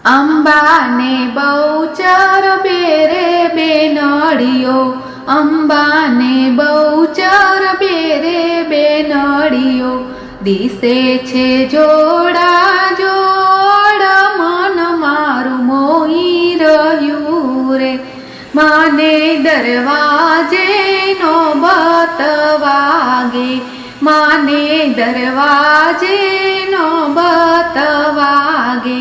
અંબાને બહુચર બેરે બેનડીઓ, અંબાને બહુચર બેરે બેનડીઓ, દિશે છે જોડા જોડ મન મારું મોહી રહ્યું રે. મને દરવાજે નોબત વાગે, મને દરવાજે નોબત વાગે,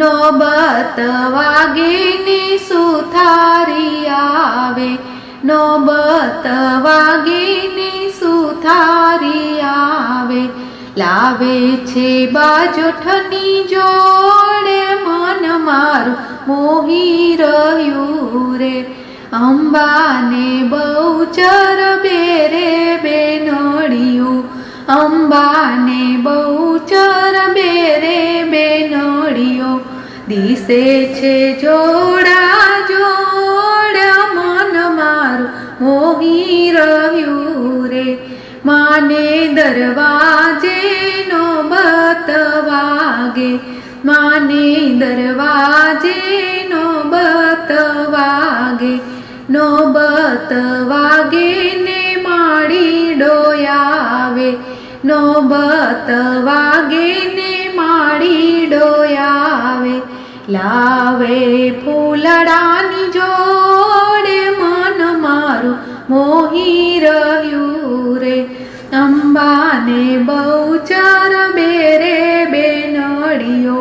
નોબત વાગે ને સુથારી આવે, નોબત વાગે ને સુથારી આવે. લાવે છે બાજોઠની જોડે મન મારું મોહી રહ્યું રે. અંબાને બહુચર બેરે બેનડીઓ, અંબાને બહુચર બેરે બેનડીઓ, દિશે છે જોડા જોડ મન મારું મોહી રહ્યું રે. માને દરવાજે નોબત વાગે, માને દરવાજે નોબત વાગે, નોબત વાગે ને માડી ડોયાવે, નોબત વાગે ને માડી ડોયાવે. લાવે ફૂલડાની જોડે મન મારું મોહી રહ્યું રે. અંબાને બહુચર બેરે બેનડીઓ,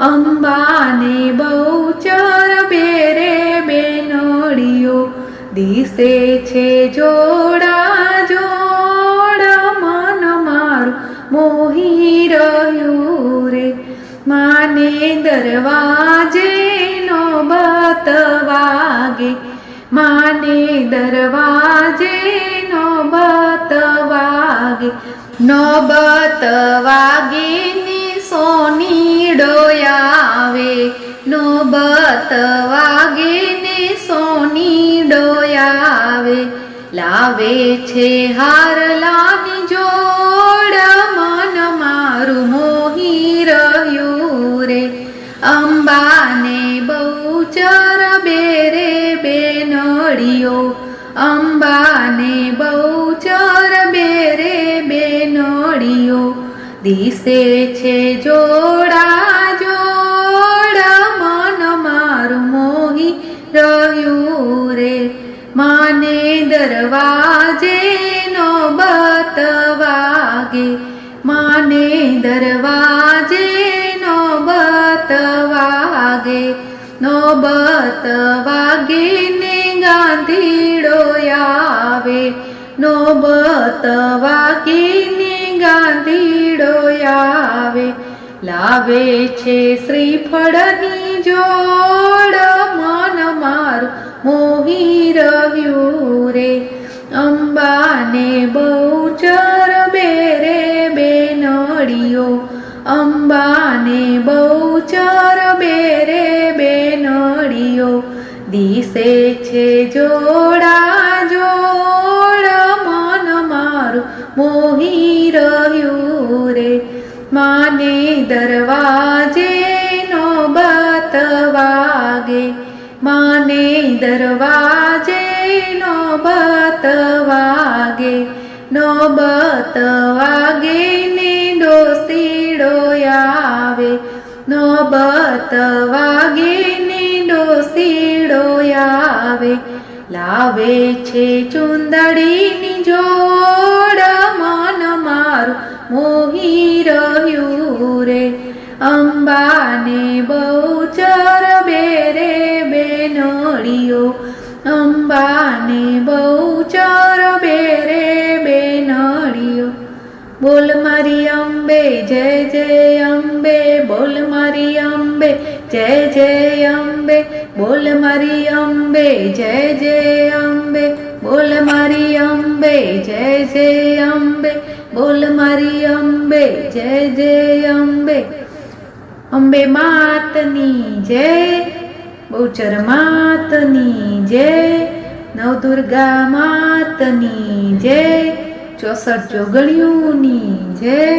અંબાને બહુચર બેરે બેનડીઓ, દિશે છે જોડા જોડ મન મારું મોહી રહ્યું રે. માને દરવાજે નોબત વાગે, માને દરવાજે નોબત વાગે, નોબત વાગે ને સોની ડોયાવે, નોબત વાગે ને સોની ડોયાવે. લાવે છે હારલાની જોડ મન મારું મોહી રહ્યું રે. અંબાને બહુચર બેરે બેનડીઓ, અંબાને બહુચર બેરે બેનડીઓ, દિશે છે જોડા જોડ મન મારું મોહી રહ્યું રે. માને દરવાજે નોબત વાગે, માને દરવાજે નોબત વાગે, નોબત વાગે ને ગાંધીડો આવે, નોબત વાગે ને ગાંધીડો આવે. લાવે છે શ્રીફળની જોડ મન મારું મોહી રહ્યું રે. અંબાને બહુચર બેરે બેનડીઓ, અંબાને બહુચર બેરે બેનડીઓ, દિશે છે જોડા જોડ મન મારું મોહી રહ્યું રે. માને દરવાજે નોબત વાગે, માને દરવાજે નોબત વાગે, નોબત વાગે ને ડોસીડો આવે, નોબત વાગે ને ડોસીડો આવે. લાવે છે ચુંદડીની જોડ મન મારું મોહી રહ્યું રે. અંબાને બહુચર બેરે બેનડીઓ, અંબાને બહુચર બેરે બેનડીઓ. બોલ મારી અંબે જય જય અંબે, બોલ મારી અંબે જય જય અંબે, બોલ મારી અંબે જય જય અંબે, બોલ મારી અંબે જય જય અંબે, બોલ મારી અંબે જય જય અંબે. અંબે માતની જય, બહુચર માતની જય, નવદુર્ગા માતની જય, 64 જોગણીઓની જય. જય